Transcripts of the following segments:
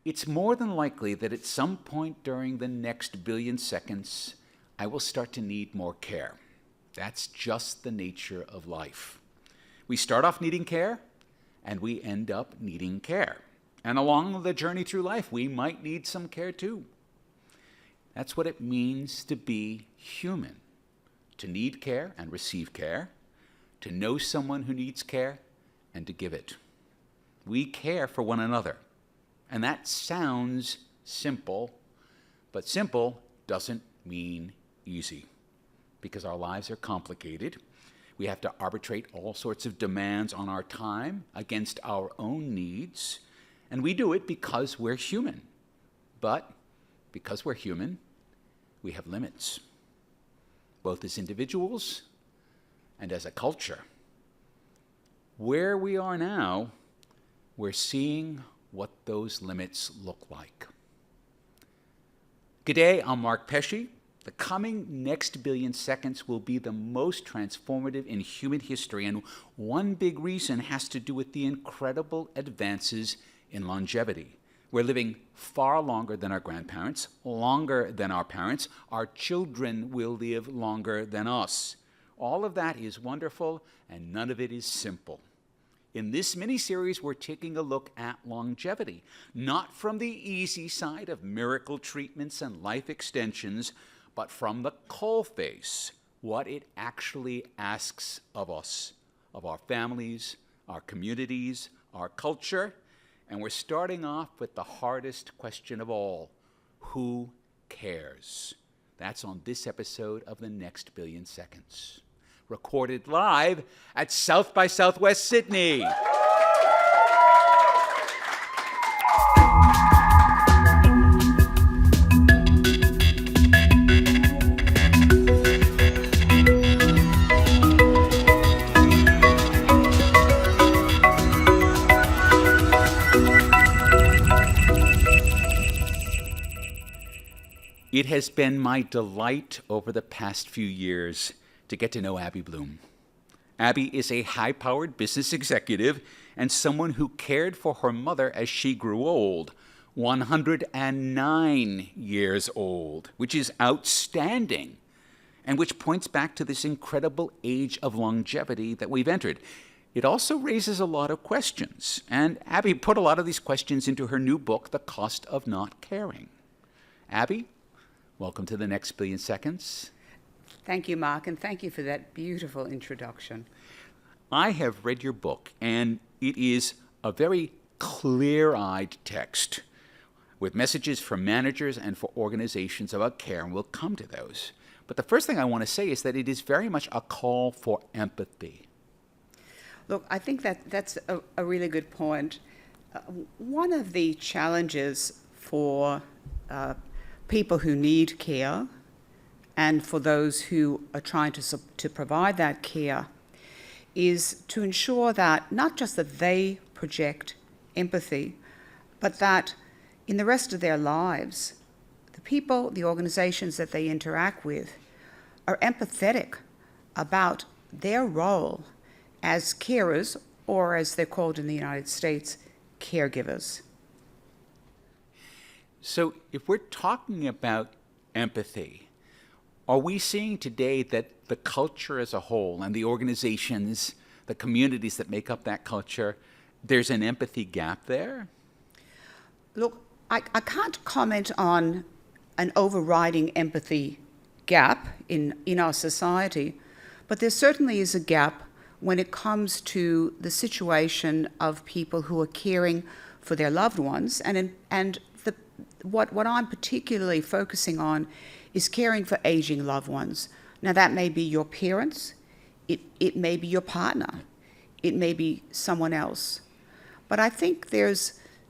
it's more than likely that at some point during the next billion seconds, I will start to need more care. That's just the nature of life. We start off needing care, and we end up needing care. And along the journey through life, we might need some care too. That's what it means to be human, to need care and receive care, to know someone who needs care and to give it. We care for one another. And that sounds simple, but simple doesn't mean easy, because our lives are complicated. We have to arbitrate all sorts of demands on our time against our own needs, and we do it because we're human. But because we're human, we have limits, both as individuals and as a culture. Where we are now, we're seeing what those limits look like. G'day, I'm Mark Pesce. The coming next billion seconds will be the most transformative in human history, and one big reason has to do with the incredible advances in longevity. We're living far longer than our grandparents, longer than our parents. Our children will live longer than us. All of that is wonderful, and none of it is simple. In this mini-series, we're taking a look at longevity, not from the easy side of miracle treatments and life extensions, but from the coalface, what it actually asks of us, of our families, our communities, our culture. And we're starting off with the hardest question of all: who cares? That's on this episode of The Next Billion Seconds, recorded live at South by Southwest Sydney. It has been my delight over the past few years to get to know Abby Bloom. Abby is a high-powered business executive and someone who cared for her mother as she grew old, 109 years old, which is outstanding, and which points back to this incredible age of longevity that we've entered. It also raises a lot of questions, and Abby put a lot of these questions into her new book, The Cost of Not Caring. Abby, welcome to The Next Billion Seconds. Thank you, Mark, and thank you for that beautiful introduction. I have read your book, and it is a very clear-eyed text with messages for managers and for organizations about care, and we'll come to those. But the first thing I want to say is that it is very much a call for empathy. Look, I think that's a really good point. One of the challenges for people who need care, and for those who are trying to provide that care, is to ensure that not just that they project empathy, but that in the rest of their lives, the people, the organizations that they interact with are empathetic about their role as carers, or as they're called in the United States, caregivers. So if we're talking about empathy, are we seeing today that the culture as a whole and the organizations, the communities that make up that culture, there's an empathy gap there? Look, I can't comment on an overriding empathy gap in our society, but there certainly is a gap when it comes to the situation of people who are caring for their loved ones, and what I'm particularly focusing on is caring for aging loved ones. Now, that may be your parents, it may be your partner, it may be someone else. But I think there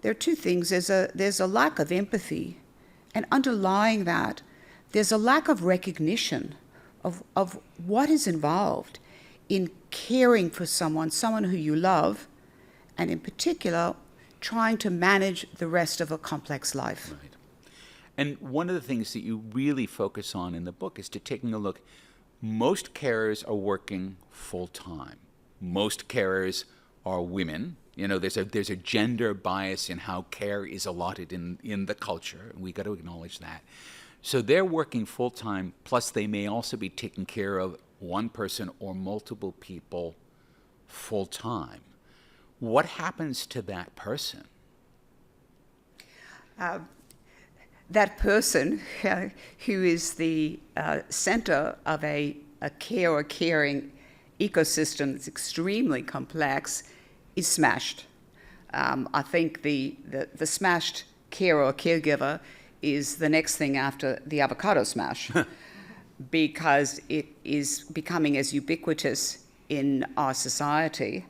are two things. There's a lack of empathy, and underlying that, there's a lack of recognition of what is involved in caring for someone who you love, and in particular, trying to manage the rest of a complex life. Right. And one of the things that you really focus on in the book is to taking a look. Most carers are working full-time. Most carers are women You know, there's a gender bias in how care is allotted in the culture, and we got to acknowledge that. So they're working full time, plus they may also be taking care of one person or multiple people full time. What happens to that person? That person who is the center of a care or caring ecosystem that's extremely complex is smashed. I think the smashed carer or caregiver is the next thing after the avocado smash because it is becoming as ubiquitous in our society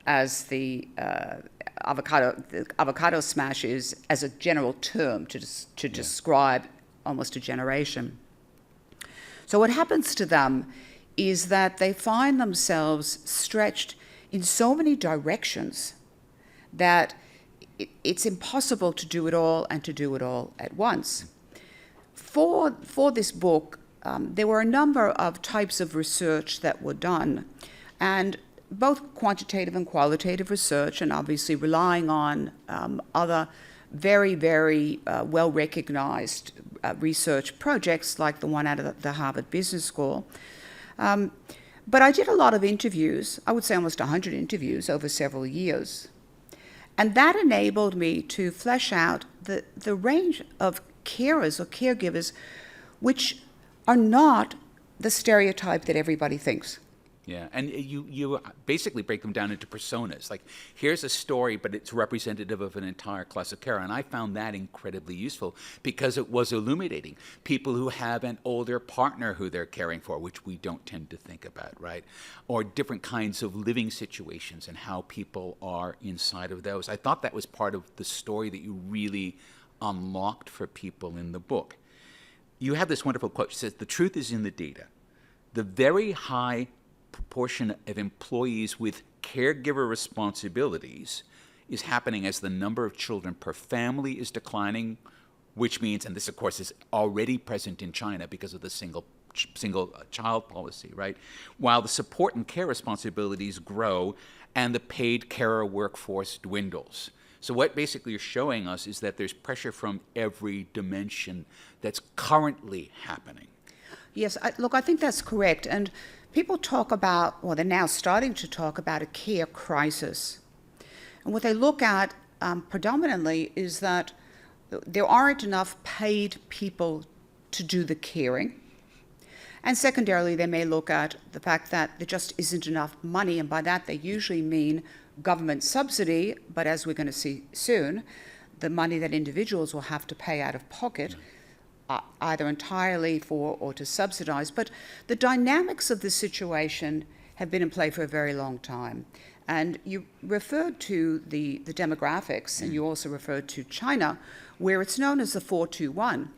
as the avocado smash is as a general term to describe almost a generation. So what happens to them is that they find themselves stretched in so many directions that it's impossible to do it all and to do it all at once. For this book, there were a number of types of research that were done, and both quantitative and qualitative research, and obviously relying on other very, very well-recognized research projects like the one out of the Harvard Business School. But I did a lot of interviews, I would say almost 100 interviews over several years. And that enabled me to flesh out the range of carers or caregivers which are not the stereotype that everybody thinks. Yeah, and you basically break them down into personas. Like, here's a story, but it's representative of an entire class of care. And I found that incredibly useful because it was illuminating. People who have an older partner who they're caring for, which we don't tend to think about, right? Or different kinds of living situations and how people are inside of those. I thought that was part of the story that you really unlocked for people in the book. You have this wonderful quote. It says, "The truth is in the data. The very high proportion of employees with caregiver responsibilities is happening as the number of children per family is declining, which means, and this of course is already present in China because of the single child policy, right? While the support and care responsibilities grow and the paid carer workforce dwindles." So what basically you're showing us is that there's pressure from every dimension that's currently happening. Yes, I think that's correct. And people talk about, well, they're now starting to talk about a care crisis. And what they look at predominantly is that there aren't enough paid people to do the caring. And secondarily, they may look at the fact that there just isn't enough money, and by that they usually mean government subsidy, but as we're going to see soon, the money that individuals will have to pay out of pocket, either entirely for or to subsidize. But the dynamics of this situation have been in play for a very long time. And you referred to the demographics, and you also referred to China, where it's known as the 4-2-1.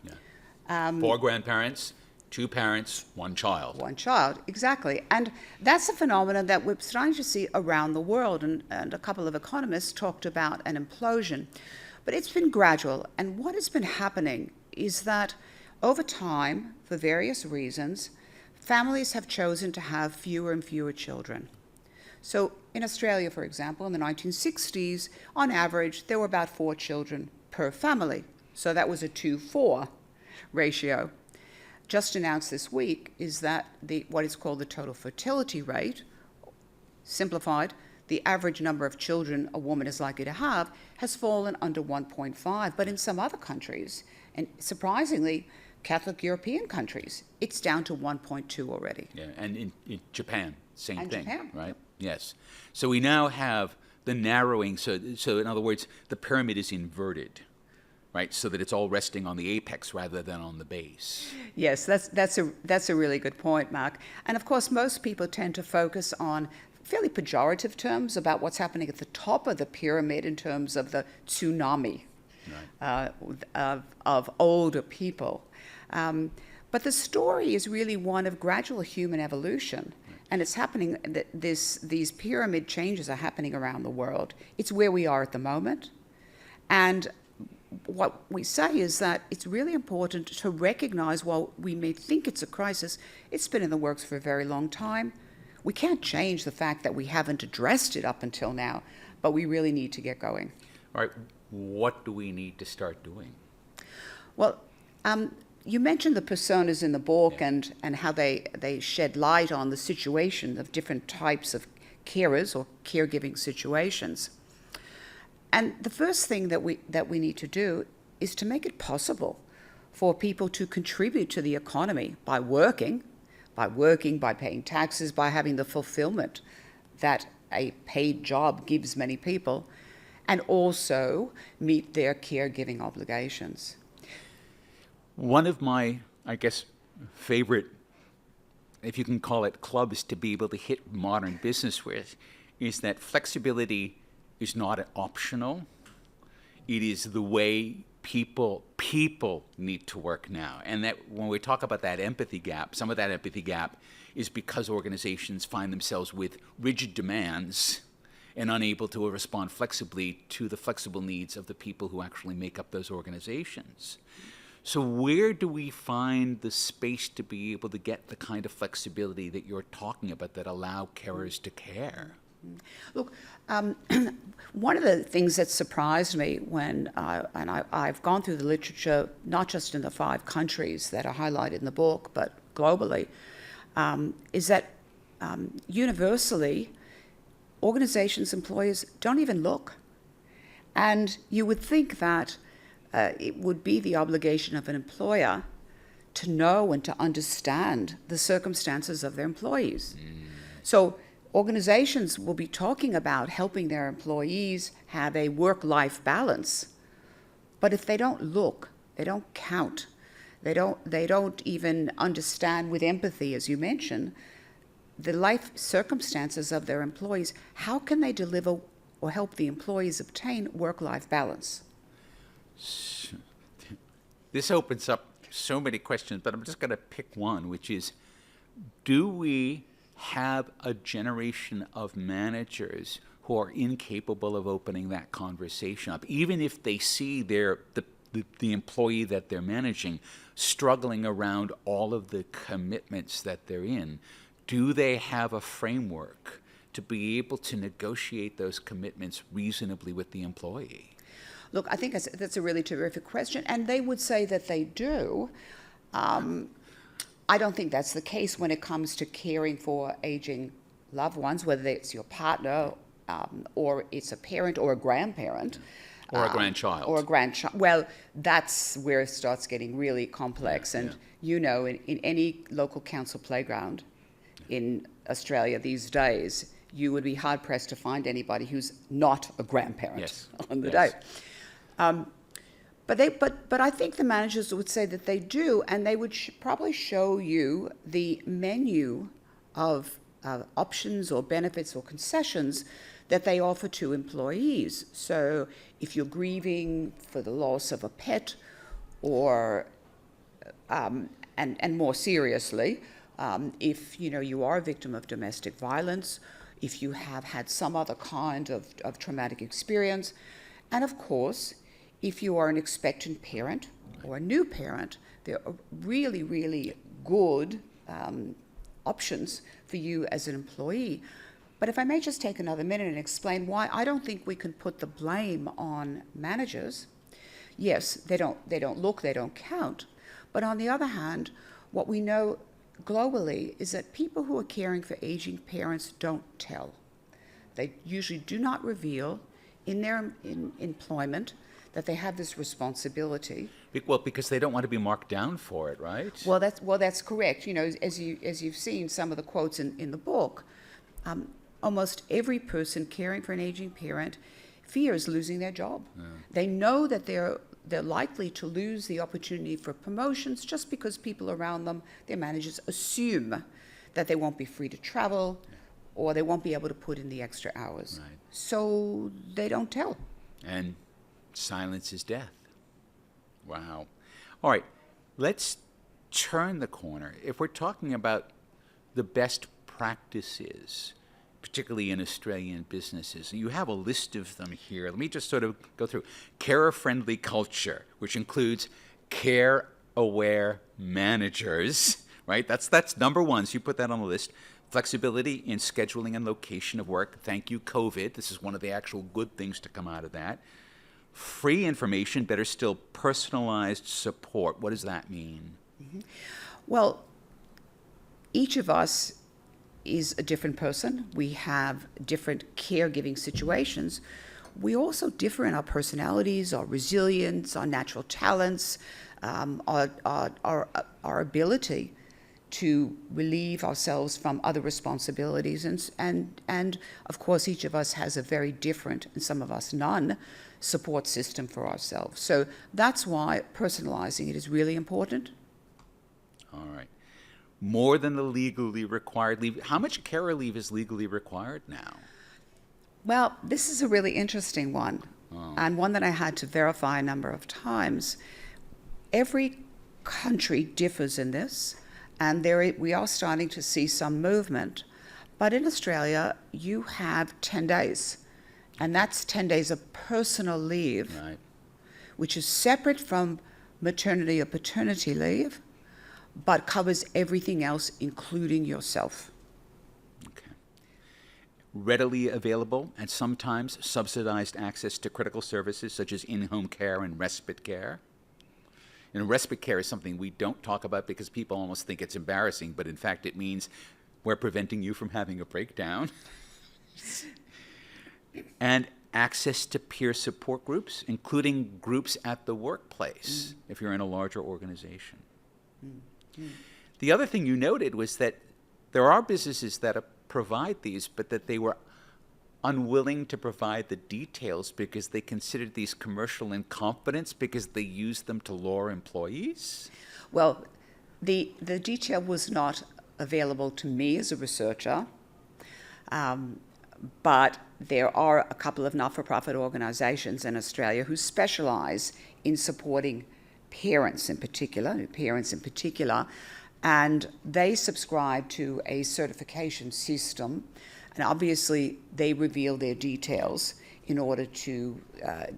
Yeah. 4 grandparents, 2 parents, 1 child. 1 child, exactly. And that's a phenomenon that we're starting to see around the world, and a couple of economists talked about an implosion. But it's been gradual, and what has been happening is that over time, for various reasons, families have chosen to have fewer and fewer children. So in Australia, for example, in the 1960s, on average, there were about 4 children per family. So that was a 2-4 ratio. Just announced this week is that what is called the total fertility rate, simplified, the average number of children a woman is likely to have, has fallen under 1.5. But in some other countries, and surprisingly, Catholic European countries, it's down to 1.2 already. Yeah, and in Japan, same and thing, Japan, right? Yep. Yes. So we now have the narrowing. So in other words, the pyramid is inverted, right? So that it's all resting on the apex rather than on the base. Yes, that's a really good point, Mark. And of course, most people tend to focus on fairly pejorative terms about what's happening at the top of the pyramid in terms of the tsunami of older people. But the story is really one of gradual human evolution. And it's happening, these pyramid changes are happening around the world. It's where we are at the moment. And what we say is that it's really important to recognize, while we may think it's a crisis, it's been in the works for a very long time. We can't change the fact that we haven't addressed it up until now, but we really need to get going. All right, what do we need to start doing? Well, you mentioned the personas in the book and how they shed light on the situation of different types of carers or caregiving situations. And the first thing that we need to do is to make it possible for people to contribute to the economy by working, by paying taxes, by having the fulfillment that a paid job gives many people, and also meet their caregiving obligations. One of my, I guess, favorite, if you can call it, clubs to be able to hit modern business with is that flexibility is not optional. It is the way people need to work now. And that when we talk about that empathy gap, some of that empathy gap is because organizations find themselves with rigid demands and unable to respond flexibly to the flexible needs of the people who actually make up those organizations. So where do we find the space to be able to get the kind of flexibility that you're talking about that allow carers to care? Look, one of the things that surprised me when, I've gone through the literature, not just in the 5 countries that are highlighted in the book, but globally, is that universally, organizations, employers don't even look. And you would think that it would be the obligation of an employer to know and to understand the circumstances of their employees. So organizations will be talking about helping their employees have a work-life balance, but if they don't look, they don't count, they don't even understand with empathy, as you mentioned, the life circumstances of their employees, how can they deliver or help the employees obtain work-life balance? This opens up so many questions, but I'm just going to pick one, which is, do we have a generation of managers who are incapable of opening that conversation up, even if they see the employee that they're managing struggling around all of the commitments that they're in? Do they have a framework to be able to negotiate those commitments reasonably with the employee? Look, I think that's a really terrific question, and they would say that they do. I don't think that's the case when it comes to caring for aging loved ones, whether it's your partner or it's a parent or a grandparent. Or a grandchild. Or a grandchild. Well, that's where it starts getting really complex. And you know, in any local council playground in Australia these days, you would be hard-pressed to find anybody who's not a grandparent on the day. But I think the managers would say that they do, and they would probably show you the menu of options or benefits or concessions that they offer to employees. So if you're grieving for the loss of a pet, or and more seriously, if you are a victim of domestic violence, if you have had some other kind of traumatic experience, and of course, if you are an expectant parent or a new parent, there are really, really good options for you as an employee. But if I may just take another minute and explain why I don't think we can put the blame on managers. Yes, they don't look, they don't count. But on the other hand, what we know globally is that people who are caring for aging parents don't tell. They usually do not reveal in their employment that they have this responsibility. Well, because they don't want to be marked down for it, right? Well, that's correct. As you've seen some of the quotes in the book, almost every person caring for an aging parent fears losing their job. Yeah. They know that they're likely to lose the opportunity for promotions just because people around them, their managers, assume that they won't be free to travel or they won't be able to put in the extra hours. Right. So they don't tell. And silence is death. Wow. All right, let's turn the corner. If we're talking about the best practices, particularly in Australian businesses, you have a list of them here. Let me just sort of go through. Carer-friendly culture, which includes care-aware managers, right? That's number one, so you put that on the list. Flexibility in scheduling and location of work. Thank you, COVID. This is one of the actual good things to come out of that. Free information, better still, personalized support. What does that mean? Well, each of us is a different person. We have different caregiving situations. We also differ in our personalities, our resilience, our natural talents, our ability to relieve ourselves from other responsibilities. And of course, each of us has a very different, and some of us none, support system for ourselves. So that's why personalizing it is really important. All right. More than the legally required leave. How much carer leave is legally required now? Well, this is a really interesting one, and one that I had to verify a number of times. Every country differs in this, and we are starting to see some movement. But in Australia, you have 10 days, and that's 10 days of personal leave, Right. which is separate from maternity or paternity leave, but covers everything else, including yourself. Okay. Readily available and sometimes subsidized access to critical services such as in-home care and respite care. And respite care is something we don't talk about because people almost think it's embarrassing, but in fact it means we're preventing you from having a breakdown. And access to peer support groups, including groups at the workplace, if you're in a larger organization. The other thing you noted was that there are businesses that provide these, but that they were unwilling to provide the details because they considered these commercial in confidence because they used them to lure employees? Well, the detail was not available to me as a researcher, but there are a couple of not-for-profit organisations in Australia who specialise in supporting parents in particular, and they subscribe to a certification system, and obviously they reveal their details in order to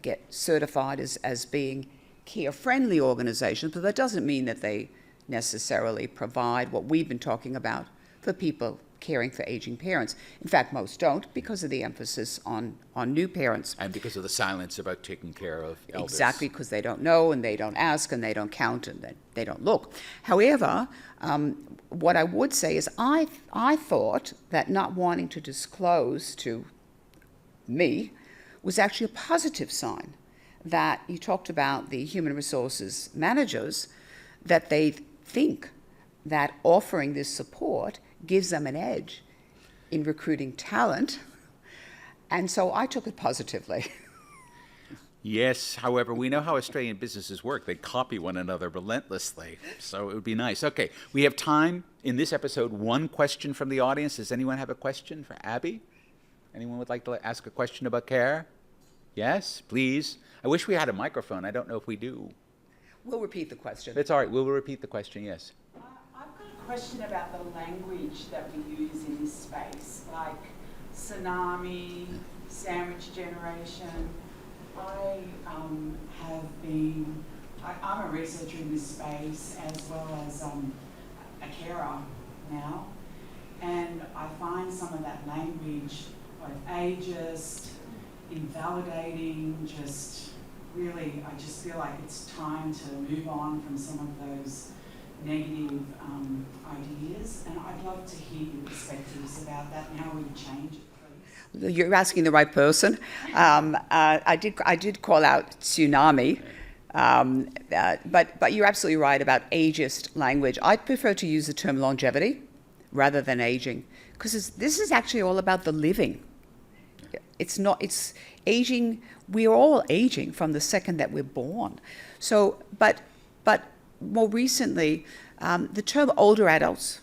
get certified as being care-friendly organisations, but that doesn't mean that they necessarily provide what we've been talking about for people caring for aging parents. In fact, most don't, because of the emphasis on new parents. And because of the silence about taking care of elders. Exactly, because they don't know, and they don't ask, and they don't count, and they don't look. However, what I would say is I thought that not wanting to disclose to me was actually a positive sign, that you talked about the human resources managers, that they think that offering this support gives them an edge in recruiting talent. And so I took it positively. Yes, however, we know how Australian businesses work. They copy one another relentlessly, so it would be nice. Okay, we have time in this episode, one question from the audience. Does anyone have a question for Abby? Anyone would like to ask a question about care? Yes, please. I wish we had a microphone. I don't know if we do. We'll repeat the question. That's all right. We'll repeat the question, yes. I've got a question about the language that we use in this space, like tsunami, sandwich generation. I'm a researcher in this space as well as a carer now, and I find some of that language both ageist, invalidating, just really, I just feel like it's time to move on from some of those negative ideas, and I'd love to hear your perspectives about that and how we change it. You're asking the right person. I did call out tsunami, but you're absolutely right about ageist language. I'd prefer to use the term longevity rather than aging, because this is actually all about the living. It's aging. We're all aging from the second that we're born. So, but more recently, the term older adults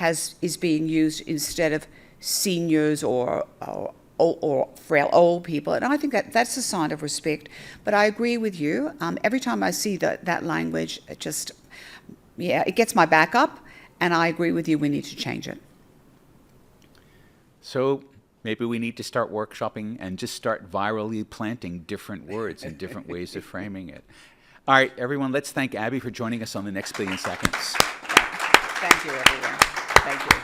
is being used instead of seniors or frail old people, and I think that's a sign of respect. But I agree with you. Every time I see that language, it gets my back up, and I agree with you. We need to change it. So maybe we need to start workshopping and just start virally planting different words and different ways of framing it. All right, everyone, let's thank Abby for joining us on The Next Billion Seconds. Thank you, everyone. Thank you.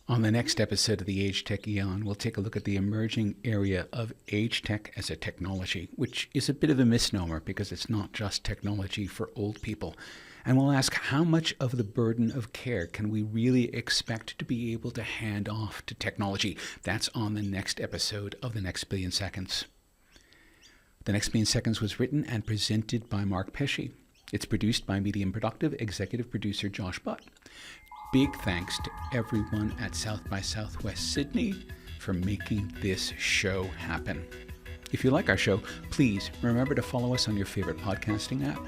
On the next episode of the AGETECH AEON, we'll take a look at the emerging area of AGETECH as a technology, which is a bit of a misnomer because it's not just technology for old people. And we'll ask how much of the burden of care can we really expect to be able to hand off to technology? That's on the next episode of The Next Billion Seconds. The Next Billion Seconds was written and presented by Mark Pesce. It's produced by Medium Productive executive producer Josh Butt. Big thanks to everyone at South by Southwest Sydney for making this show happen. If you like our show, please remember to follow us on your favorite podcasting app.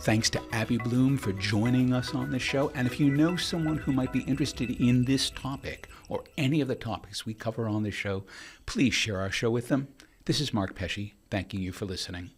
Thanks to Abby Bloom for joining us on the show. And if you know someone who might be interested in this topic or any of the topics we cover on the show, please share our show with them. This is Mark Pesce, thanking you for listening.